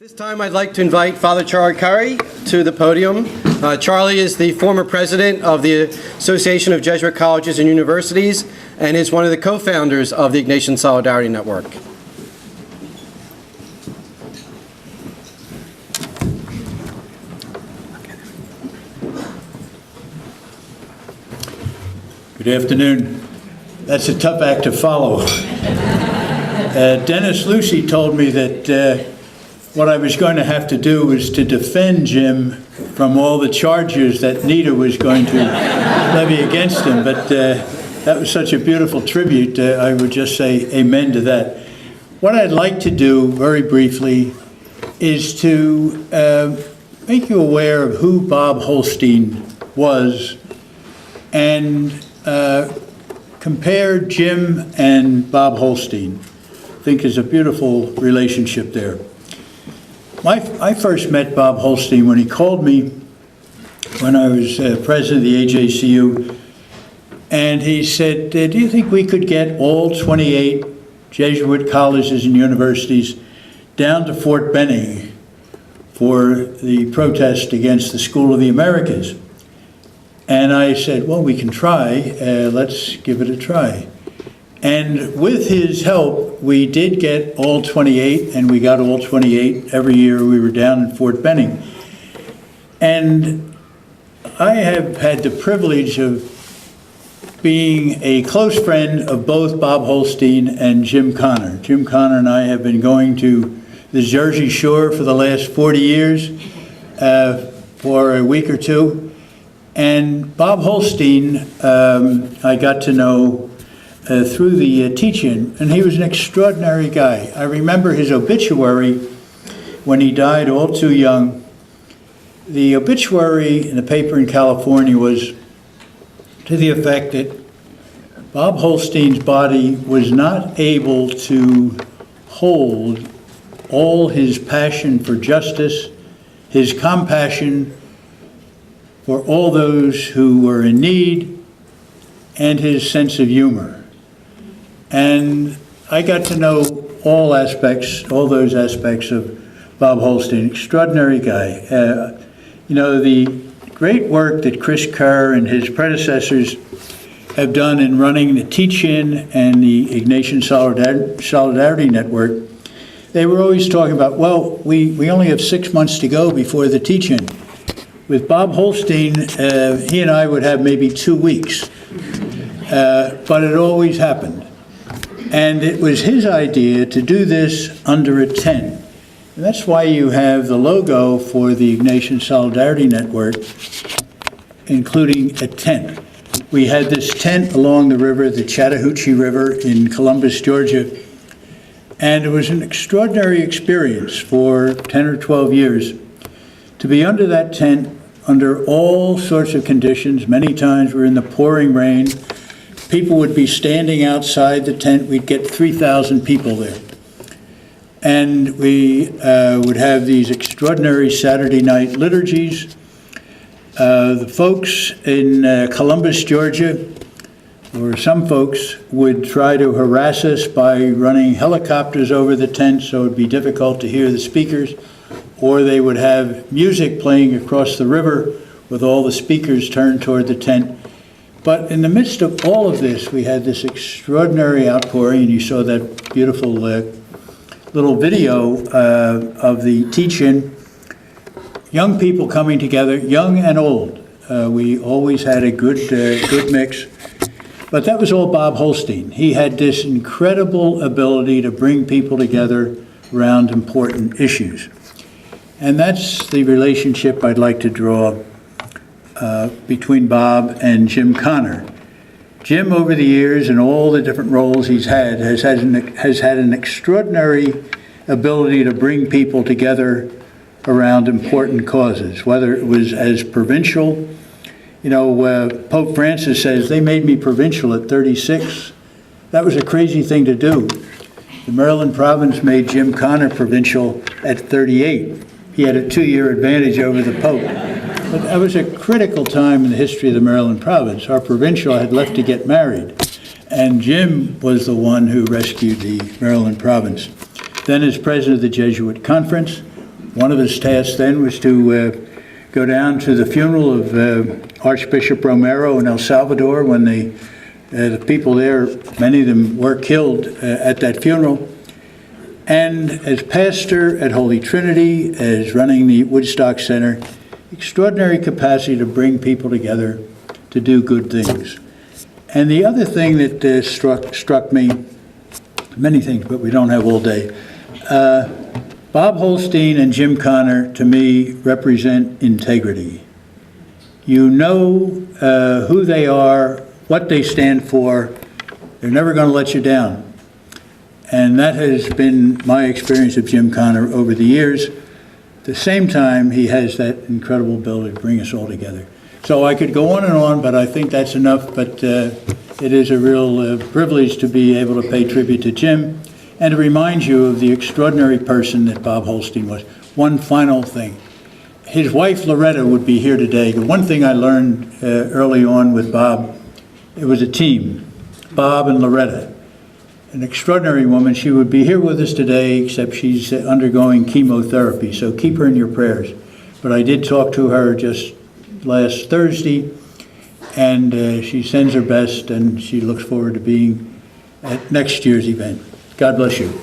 This time I'd like to invite Father Charlie Currie to the podium. Charlie is the former president of the Association of Jesuit Colleges and Universities and is one of the co-founders of the Ignatian Solidarity Network. Good afternoon. That's a tough act to follow. Dennis Lucy told me that what I was going to have to do was to defend Jim from all the charges that Nita was going to levy against him, but that was such a beautiful tribute, I would just say amen to that. What I'd like to do, very briefly, is to make you aware of who Bob Holstein was and compare Jim and Bob Holstein. I think there's a beautiful relationship there. I first met Bob Holstein when he called me when I was president of the AJCU, and he said, do you think we could get all 28 Jesuit colleges and universities down to Fort Benning for the protest against the School of the Americas? And I said, well, we can try. Let's give it a try. And with his help, we did get all 28, and we got all 28 every year we were down in Fort Benning. And I have had the privilege of being a close friend of both Bob Holstein and Jim Connor. Jim Connor and I have been going to the Jersey Shore for the last 40 years for a week or two. And Bob Holstein, I got to know through the teaching, and he was an extraordinary guy. I remember his obituary when he died all too young. The obituary in the paper in California was to the effect that Bob Holstein's body was not able to hold all his passion for justice, his compassion for all those who were in need, and his sense of humor. And I got to know all those aspects of Bob Holstein, extraordinary guy. You know, the great work that Chris Currie and his predecessors have done in running the Teach-In and the Ignatian Solidarity Network, they were always talking about, well, we only have 6 months to go before the Teach-In. With Bob Holstein, he and I would have maybe 2 weeks, but it always happened. And it was his idea to do this under a tent. And that's why you have the logo for the Ignatian Solidarity Network, including a tent. We had this tent along the river, the Chattahoochee River in Columbus, Georgia, and it was an extraordinary experience for 10 or 12 years to be under that tent under all sorts of conditions. Many times we're in the pouring rain. People would be standing outside the tent. We'd get 3,000 people there. And we would have these extraordinary Saturday night liturgies. The folks in Columbus, Georgia, or some folks, would try to harass us by running helicopters over the tent so it would be difficult to hear the speakers, or they would have music playing across the river with all the speakers turned toward the tent. But in the midst of all of this, we had this extraordinary outpouring, and you saw that beautiful little video of the Teach-In. Young people coming together, young and old. We always had a good mix. But that was all Bob Holstein. He had this incredible ability to bring people together around important issues. And that's the relationship I'd like to draw between Bob and Jim Connor. Jim, over the years and all the different roles he's had, has had an extraordinary ability to bring people together around important causes, whether it was as provincial. You know, Pope Francis says, they made me provincial at 36. That was a crazy thing to do. The Maryland province made Jim Connor provincial at 38. He had a 2-year advantage over the Pope. But that was a critical time in the history of the Maryland province. Our provincial had left to get married, and Jim was the one who rescued the Maryland province. Then as president of the Jesuit Conference, one of his tasks then was to go down to the funeral of Archbishop Romero in El Salvador when the people there, many of them were killed at that funeral. And as pastor at Holy Trinity, as running the Woodstock Center, extraordinary capacity to bring people together to do good things. And the other thing that struck me, many things, but we don't have all day, Bob Holstein and Jim Connor, to me, represent integrity. You know who they are, what they stand for. They're never going to let you down. And that has been my experience of Jim Connor over the years. At the same time, he has that incredible ability to bring us all together. So I could go on, but I think that's enough. But it is a real privilege to be able to pay tribute to Jim and to remind you of the extraordinary person that Bob Holstein was. One final thing. His wife, Loretta, would be here today. The one thing I learned early on with Bob, it was a team, Bob and Loretta. An extraordinary woman. She would be here with us today, except she's undergoing chemotherapy, so keep her in your prayers. But I did talk to her just last Thursday, and she sends her best, and she looks forward to being at next year's event. God bless you.